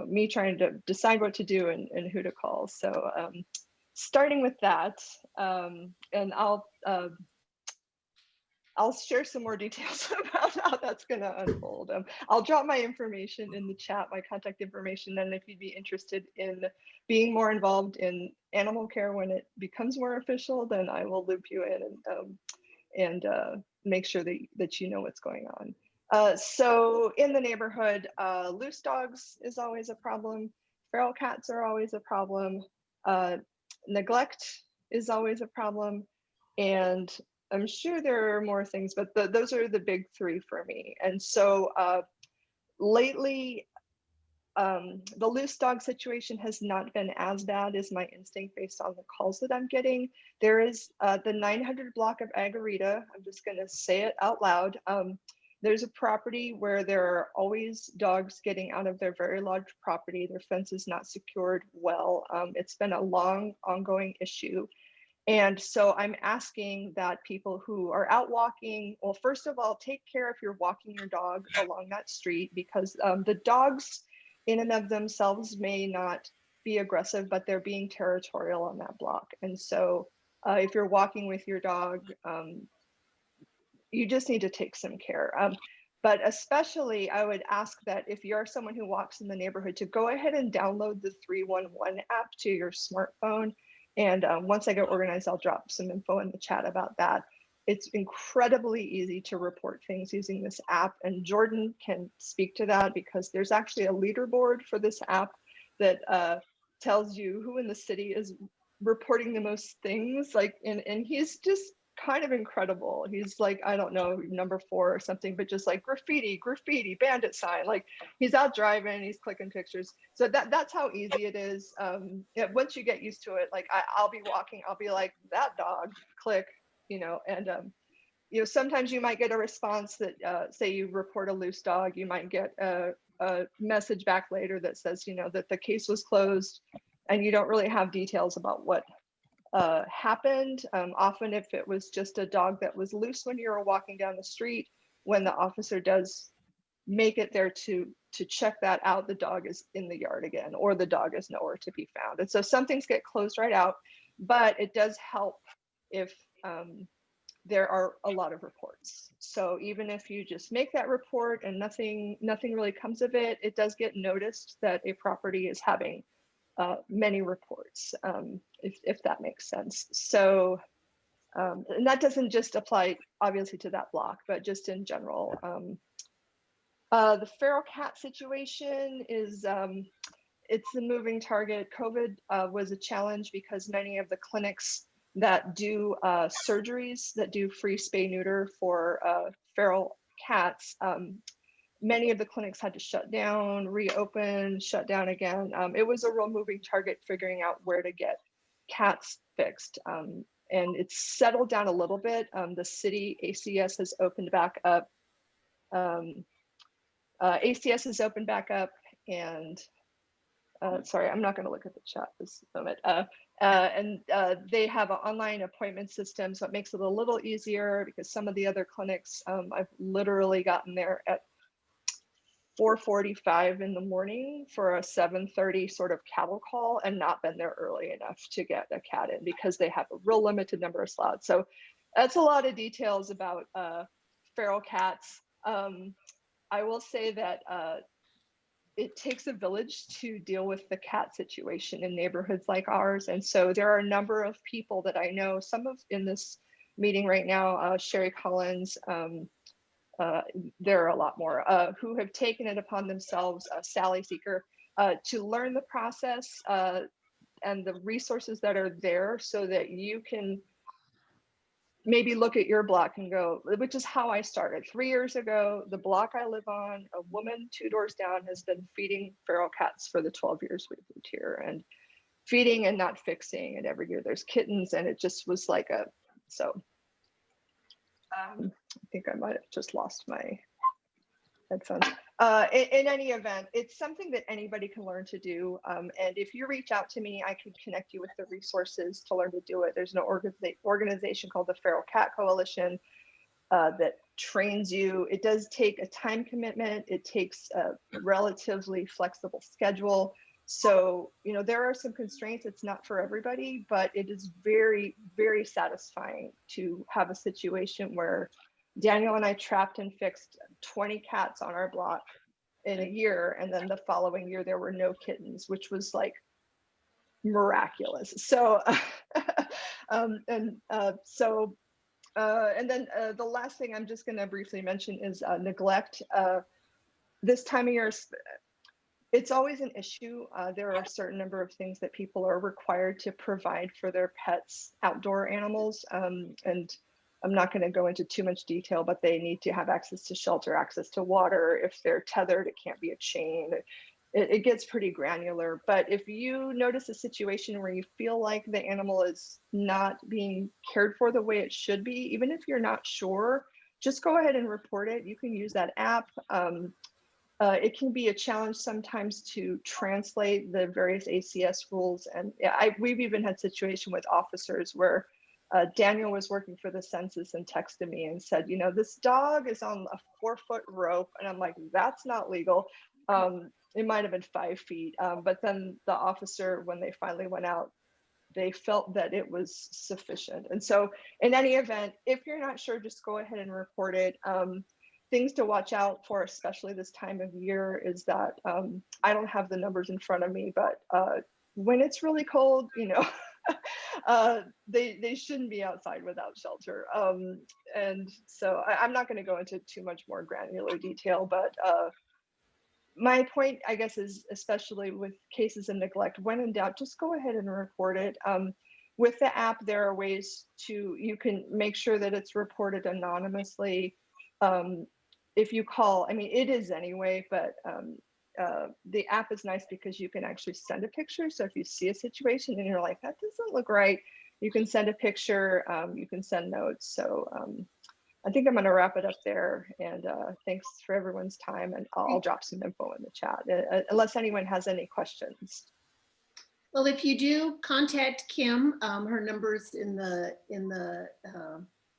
me trying to decide what to do and who to call. So starting with that, and I'll share some more details about how that's going to unfold. I'll drop my information in the chat, my contact information, and if you'd be interested in being more involved in animal care when it becomes more official, then I will loop you in and make sure that you know what's going on. So in the neighborhood, loose dogs is always a problem. Feral cats are always a problem. Neglect is always a problem. And I'm sure there are more things, but those are the big three for me. And so lately, the loose dog situation has not been as bad as my instinct based on the calls that I'm getting. There is the 900 block of Agarita. I'm just going to say it out loud. There's a property where there are always dogs getting out of their very large property. Their fence is not secured well. It's been a long, ongoing issue. And so I'm asking that people who are out walking, well, first of all, take care if you're walking your dog along that street, because the dogs in and of themselves may not be aggressive, but they're being territorial on that block. And so if you're walking with your dog, you just need to take some care. But especially I would ask that if you're someone who walks in the neighborhood to go ahead and download the 311 app to your smartphone. And once I get organized, I'll drop some info in the chat about that. It's incredibly easy to report things using this app. And Jordan can speak to that because there's actually a leaderboard for this app that tells you who in the city is reporting the most things. And he's just kind of incredible. He's like, I don't know, number 4 or something, but just like graffiti, bandit sign. Like he's out driving, he's clicking pictures. So that's how easy it is. Once you get used to it, like I'll be walking, I'll be like, that dog, click, and sometimes you might get a response that say you report a loose dog, you might get a message back later that says, that the case was closed, and you don't really have details about what happened. Often if it was just a dog that was loose when you were walking down the street, when the officer does make it there to check that out, the dog is in the yard again, or the dog is nowhere to be found. And so some things get closed right out, but it does help if there are a lot of reports. So even if you just make that report and nothing really comes of it, it does get noticed that a property is having many reports, if that makes sense. So, and that doesn't just apply obviously to that block, but just in general. The feral cat situation is, it's a moving target. COVID was a challenge because many of the clinics that do surgeries, that do free spay neuter for feral cats, many of the clinics had to shut down, reopen, shut down again. It was a real moving target figuring out where to get cats fixed. And it's settled down a little bit. The city ACS has opened back up. ACS has opened back up, and sorry, I'm not going to look at the chat this moment. And they have an online appointment system, so it makes it a little easier because some of the other clinics, I've literally gotten there at 4:45 in the morning for a 7:30 sort of cattle call and not been there early enough to get a cat in because they have a real limited number of slots. So that's a lot of details about feral cats. I will say that it takes a village to deal with the cat situation in neighborhoods like ours. And so there are a number of people that I know, some of in this meeting right now, Sherry Collins, there are a lot more who have taken it upon themselves, Sally Seeker, to learn the process and the resources that are there so that you can maybe look at your block and go, which is how I started. 3 years ago, the block I live on, a woman 2 doors down has been feeding feral cats for the 12 years we've lived here, and feeding and not fixing. And every year there's kittens, and it just was like a, so I think I might have just lost my headphones. In any event, it's something that anybody can learn to do. And if you reach out to me, I can connect you with the resources to learn to do it. There's an organization called the Feral Cat Coalition that trains you. It does take a time commitment. It takes a relatively flexible schedule. So, you know, there are some constraints. It's not for everybody, but it is very, very satisfying to have a situation where Daniel and I trapped and fixed 20 cats on our block in a year. And then the following year, there were no kittens, which was like miraculous. So, and then the last thing I'm just going to briefly mention is neglect. This time of year, it's always an issue. There are a certain number of things that people are required to provide for their pets, outdoor animals. And I'm not going to go into too much detail, but they need to have access to shelter, access to water. If they're tethered, it can't be a chain. It gets pretty granular. But if you notice a situation where you feel like the animal is not being cared for the way it should be, even if you're not sure, just go ahead and report it. You can use that app. It can be a challenge sometimes to translate the various ACS rules. And we've even had situation with officers where Daniel was working for the census and texted me and said, you know, this dog is on a 4-foot rope. And I'm like, that's not legal. It might have been 5 feet. But then the officer, when they finally went out, they felt that it was sufficient. And so in any event, if you're not sure, just go ahead and report it. Things to watch out for, especially this time of year, is that I don't have the numbers in front of me, but when it's really cold, you know, they shouldn't be outside without shelter. And so I'm not going to go into too much more granular detail, but my point, I guess, is especially with cases of neglect, when in doubt, just go ahead and report it. With the app, there are ways you can make sure that it's reported anonymously. If you call, I mean, it is anyway, but the app is nice because you can actually send a picture. So if you see a situation and you're like, that doesn't look right, you can send a picture, you can send notes. So I think I'm going to wrap it up there. And thanks for everyone's time. And I'll drop some info in the chat unless anyone has any questions. Well, if you do, contact Kim. Her number's in the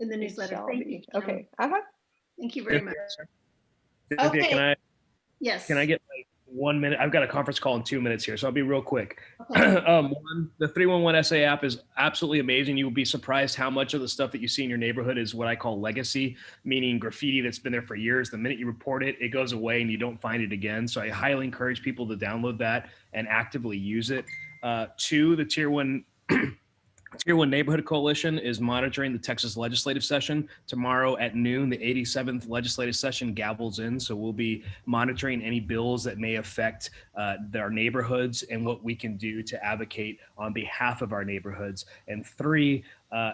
newsletter. Thank you, Kim. Okay. Thank you very much. Cynthia, Okay. Yes. Can I get like 1 minute? I've got a conference call in 2 minutes here, so I'll be real quick. Okay. The 311 SA app is absolutely amazing. You will be surprised how much of the stuff that you see in your neighborhood is what I call legacy, meaning graffiti that's been there for years. The minute you report it, it goes away and you don't find it again. So I highly encourage people to download that and actively use it. 2, the Tier 1 Neighborhood Coalition is monitoring the Texas legislative session. Tomorrow at noon, the 87th legislative session gavels in. So we'll be monitoring any bills that may affect our neighborhoods and what we can do to advocate on behalf of our neighborhoods. And 3,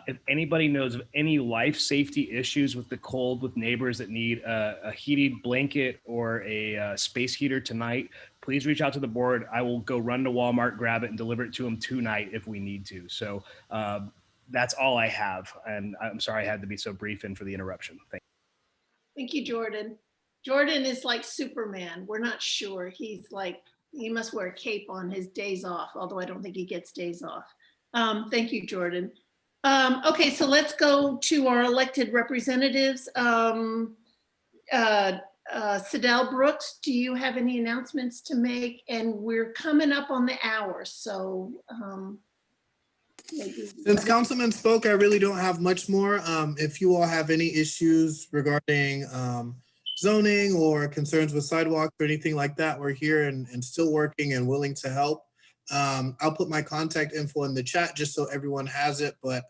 if anybody knows of any life safety issues with the cold, with neighbors that need a heated blanket or a space heater tonight, please reach out to the board. I will go run to Walmart, grab it, and deliver it to them tonight if we need to. So that's all I have. And I'm sorry I had to be so brief and for the interruption. Thank you, Jordan. Jordan is like Superman. We're not sure. He's like, he must wear a cape on his days off, although I don't think he gets days off. Thank you, Jordan. Okay, so let's go to our elected representatives. Sidell Brooks, do you have any announcements to make? And we're coming up on the hour, so maybe. Since Councilman spoke, I really don't have much more. If you all have any issues regarding zoning or concerns with sidewalks or anything like that, we're here and still working and willing to help. I'll put my contact info in the chat just so everyone has it. But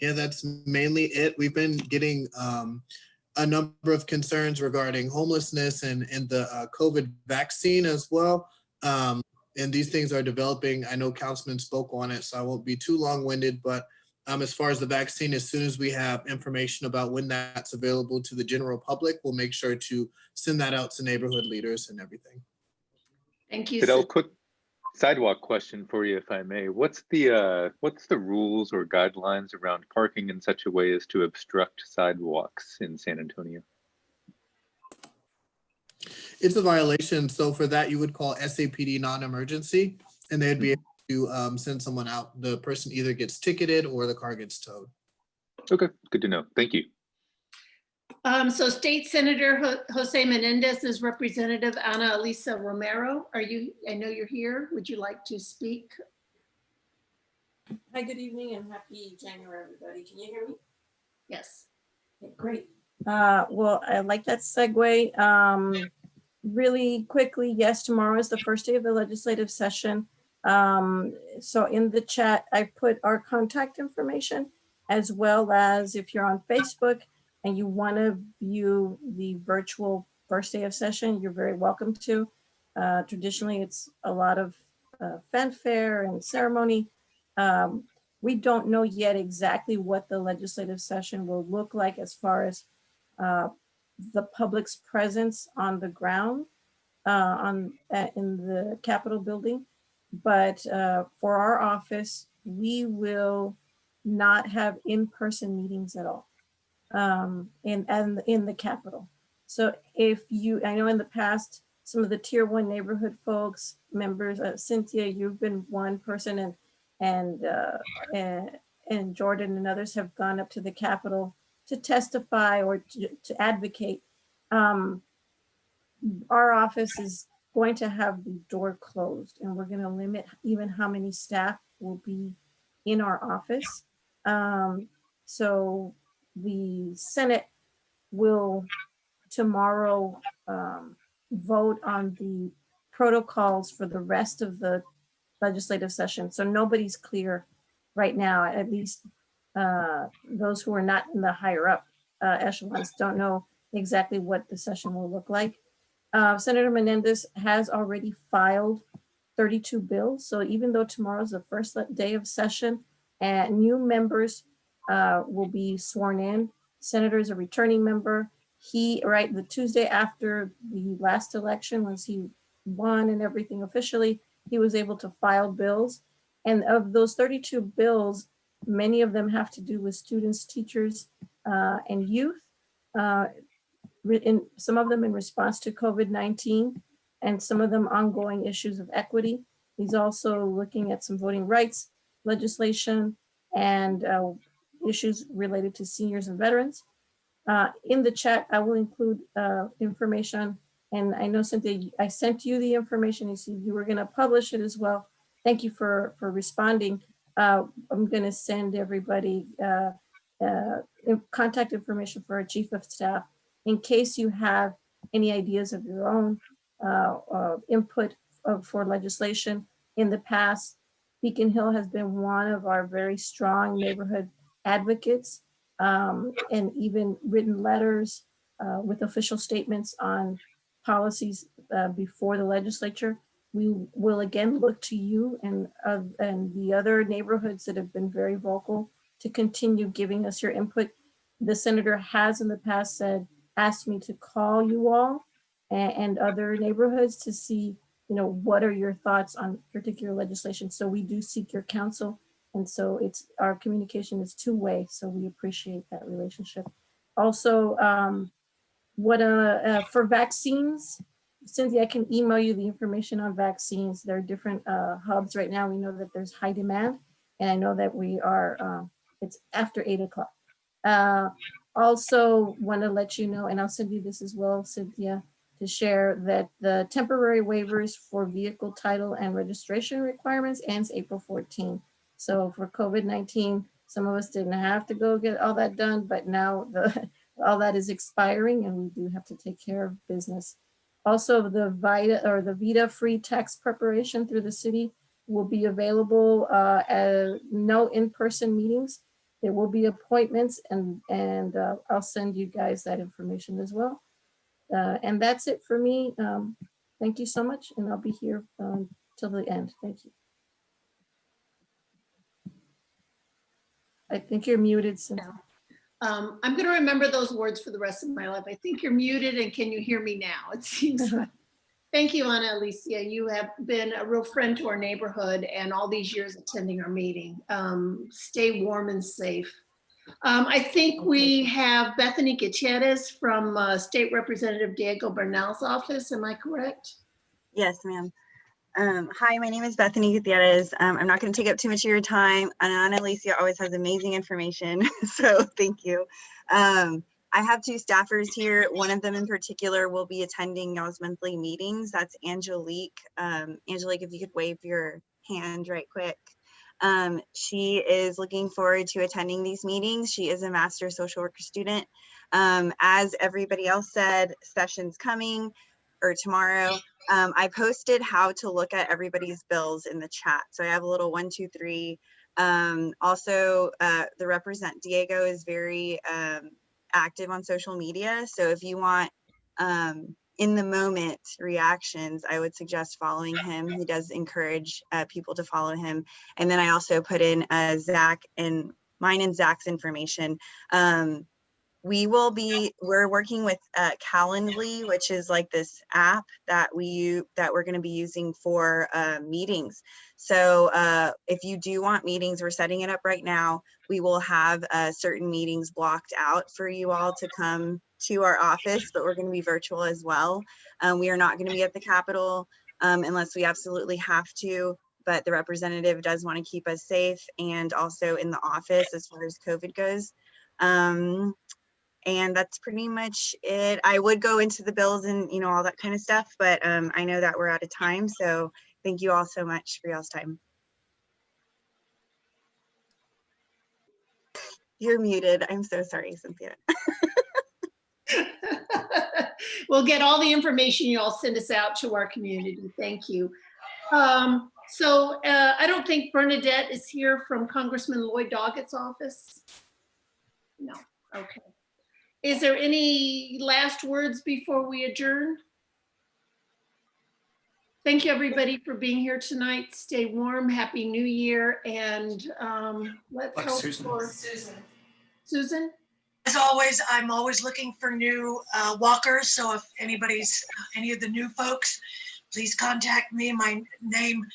yeah, that's mainly it. We've been getting a number of concerns regarding homelessness and the COVID vaccine as well. And these things are developing. I know Councilman spoke on it, so I won't be too long-winded, but as far as the vaccine, as soon as we have information about when that's available to the general public, we'll make sure to send that out to neighborhood leaders and everything. Thank you. Fidel, quick sidewalk question for you, if I may. What's the rules or guidelines around parking in such a way as to obstruct sidewalks in San Antonio? It's a violation. So for that, you would call SAPD non-emergency, and they'd be able to send someone out. The person either gets ticketed or the car gets towed. Okay, good to know. Thank you. So State Senator Jose Menendez's representative, Ana Elisa Romero, I know you're here. Would you like to speak? Hi, good evening and happy January, everybody. Can you hear me? Yes. Okay, great. Well, I like that segue. Really quickly, yes, tomorrow is the first day of the legislative session. So in the chat, I put our contact information, as well as if you're on Facebook and you want to view the virtual first day of session, you're very welcome to. Traditionally, it's a lot of fanfare and ceremony. We don't know yet exactly what the legislative session will look like as far as the public's presence on the ground in the Capitol building. But for our office, we will not have in-person meetings at all in the Capitol. So if you, I know in the past, some of the tier 1 neighborhood folks, members, Cynthia, you've been one person, and Jordan and others have gone up to the Capitol to testify or to advocate. Our office is going to have the door closed, and we're going to limit even how many staff will be in our office. So the Senate will tomorrow vote on the protocols for the rest of the legislative session. So nobody's clear right now, at least those who are not in the higher up echelons don't know exactly what the session will look like. Senator Menendez has already filed 32 bills. So even though tomorrow's the first day of session and new members will be sworn in, Senator is a returning member. The Tuesday after the last election, once he won and everything officially, he was able to file bills. And of those 32 bills, many of them have to do with students, teachers, and youth. Some of them in response to COVID-19, and some of them ongoing issues of equity. He's also looking at some voting rights legislation and issues related to seniors and veterans. In the chat, I will include information, and I know, Cynthia, I sent you the information. You said you were going to publish it as well. Thank you for responding. I'm going to send everybody contact information for our chief of staff in case you have any ideas of your own input for legislation. In the past, Beacon Hill has been one of our very strong neighborhood advocates, and even written letters with official statements on policies before the legislature. We will again look to you and the other neighborhoods that have been very vocal to continue giving us your input. The senator has in the past asked me to call you all and other neighborhoods to see, what are your thoughts on particular legislation. So we do seek your counsel. And so our communication is two-way. So we appreciate that relationship. Also, for vaccines, Cynthia, I can email you the information on vaccines. There are different hubs right now. We know that there's high demand, and I know that we are, it's after 8 o'clock. Also want to let you know, and I'll send you this as well, Cynthia, to share that the temporary waivers for vehicle title and registration requirements ends April 14. So for COVID-19, some of us didn't have to go get all that done, but now all that is expiring and we do have to take care of business. Also, the VITA free text preparation through the city will be available at no in-person meetings. There will be appointments and I'll send you guys that information as well. And that's it for me. Thank you so much. And I'll be here till the end. Thank you. I think you're muted, Cynthia. I'm going to remember those words for the rest of my life. I think you're muted, and can you hear me now? It seems like. Thank you, Ana Alicia. You have been a real friend to our neighborhood and all these years attending our meeting. Stay warm and safe. I think we have Bethany Gutierrez from State Representative Diego Bernal's office. Am I correct? Yes, ma'am. Hi, my name is Bethany Gutierrez. I'm not going to take up too much of your time. Ana Alicia always has amazing information, so thank you. I have two staffers here. One of them in particular will be attending y'all's monthly meetings. That's Angelique. Angelique, if you could wave your hand right quick. She is looking forward to attending these meetings. She is a master social worker student. As everybody else said, session's coming or tomorrow. I posted how to look at everybody's bills in the chat. So I have a little 1, 2, 3. Also, the represent Diego is very active on social media. So if you want in the moment reactions, I would suggest following him. He does encourage people to follow him. And then I also put in Zach and mine and Zach's information. We're working with Calendly, which is like this app that we're going to be using for meetings. So if you do want meetings, we're setting it up right now. We will have certain meetings blocked out for you all to come to our office, but we're going to be virtual as well. We are not going to be at the Capitol unless we absolutely have to, but the representative does want to keep us safe and also in the office as far as COVID goes. And that's pretty much it. I would go into the bills and, you know, all that kind of stuff, but I know that we're out of time. So thank you all so much for y'all's time. You're muted. I'm so sorry, Cynthia. We'll get all the information you all send us out to our community. Thank you. So I don't think Bernadette is here from Congressman Lloyd Doggett's office. No, okay. Is there any last words before we adjourn? Thank you, everybody, for being here tonight. Stay warm. Happy New Year. And let's hope for Susan. As always, I'm always looking for new walkers. So if anybody's, any of the new folks, please contact me. My name,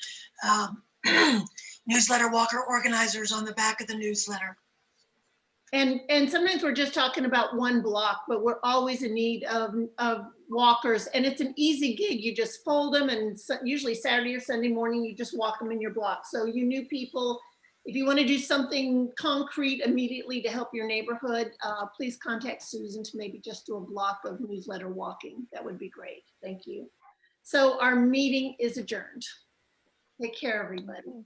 Newsletter Walker Organizers on the back of the newsletter. And sometimes we're just talking about one block, but we're always in need of walkers. And it's an easy gig. You just fold them, and usually Saturday or Sunday morning, you just walk them in your block. So you new people, if you want to do something concrete immediately to help your neighborhood, please contact Susan to maybe just do a block of newsletter walking. That would be great. Thank you. So our meeting is adjourned. Take care, everybody.